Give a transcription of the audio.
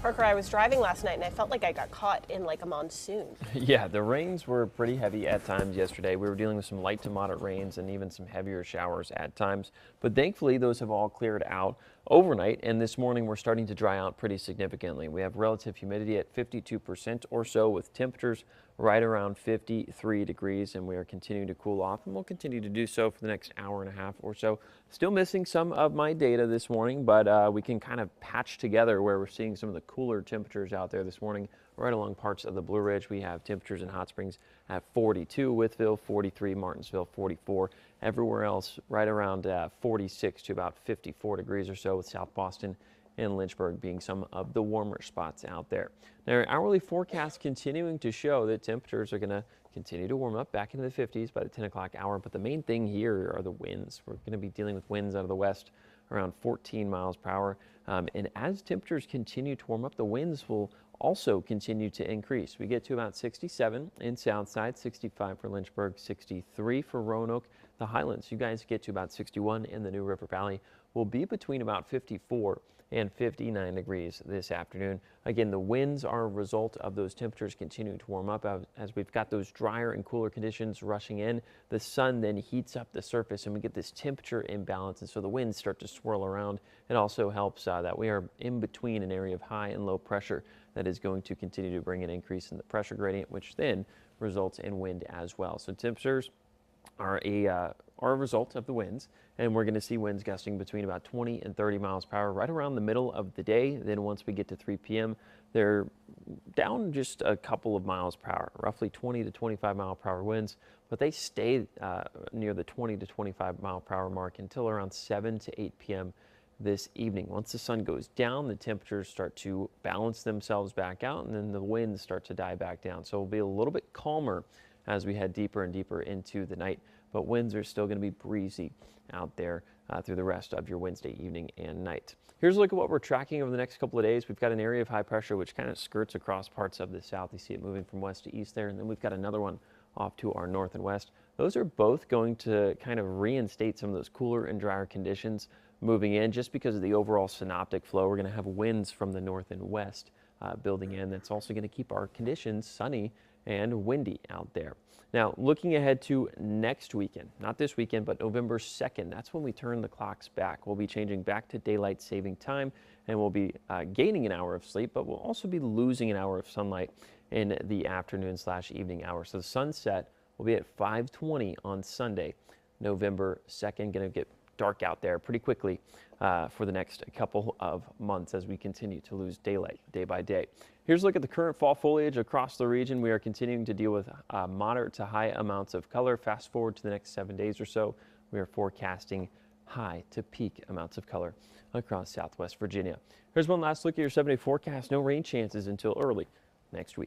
Parker, I was driving last night and I felt like I got caught in like a monsoon. Yeah, the rains were pretty heavy at times yesterday. We were dealing with some light to moderate rains and even some heavier showers at times. But thankfully, those have all cleared out overnight. And this morning, we're starting to dry out pretty significantly. We have relative humidity at 52% or so, with temperatures right around 53 degrees. And we are continuing to cool off, and we'll continue to do so for the next hour and a half or so. Still missing some of my data this morning, but we can kind of patch together where we're seeing some of the cooler temperatures out there this morning. Right along parts of the Blue Ridge, we have temperatures in Hot Springs at 42, Wytheville 43, Martinsville 44. Everywhere else right around 46 to about 54 degrees or so, with South Boston and Lynchburg being some of the warmer spots out there. Now, our hourly forecast continuing to show that temperatures are going to continue to warm up back into the 50s by the 10 o'clock hour. But the main thing here are the winds. We're going to be dealing with winds out of the west around 14 miles per hour. And as temperatures continue to warm up, the winds will also continue to increase. We get to about 67 in Southside, 65 for Lynchburg, 63 for Roanoke. The Highlands, you guys get to about 61 in the New River Valley. Will be between about 54 and 59 degrees this afternoon. Again, the winds are a result of those temperatures continuing to warm up as we've got those drier and cooler conditions rushing in. The sun then heats up the surface and we get this temperature imbalance, and so the winds start to swirl around. It also helps that we are in between an area of high and low pressure that is going to continue to bring an increase in the pressure gradient, which then results in wind as well. So temperatures are a result of the winds, and we're going to see winds gusting between about 20 and 30 miles per hour right around the middle of the day. Then once we get to 3 p.m., they're down just a couple of miles per hour, roughly 20 to 25 mile per hour winds, but they stay near the 20 to 25 mile per hour mark until around 7 to 8 p.m. this evening. Once the sun goes down, the temperatures start to balance themselves back out, and then the winds start to die back down. So it'll be a little bit calmer as we head deeper and deeper into the night, but winds are still going to be breezy out there through the rest of your Wednesday evening and night. Here's a look at what we're tracking over the next couple of days. We've got an area of high pressure which kind of skirts across parts of the south. You see it moving from west to east there, and then we've got another one off to our north and west. Those are both going to kind of reinstate some of those cooler and drier conditions moving in. Just because of the overall synoptic flow, we're going to have winds from the north and west building in. That's also going to keep our conditions sunny and windy out there. Now, looking ahead to next weekend, not this weekend, but November 2nd, that's when we turn the clocks back. We'll be changing back to daylight saving time, and we'll be gaining an hour of sleep, but we'll also be losing an hour of sunlight in the afternoon/evening hours. So the sunset will be at 5:20 on Sunday, November 2nd. Going to get dark out there pretty quickly for the next couple of months as we continue to lose daylight day by day. Here's a look at the current fall foliage across the region. We are continuing to deal with moderate to high amounts of color. Fast forward to the next 7 days or so, we are forecasting high to peak amounts of color across Southwest Virginia. Here's one last look at your 7-day forecast. No rain chances until early next week.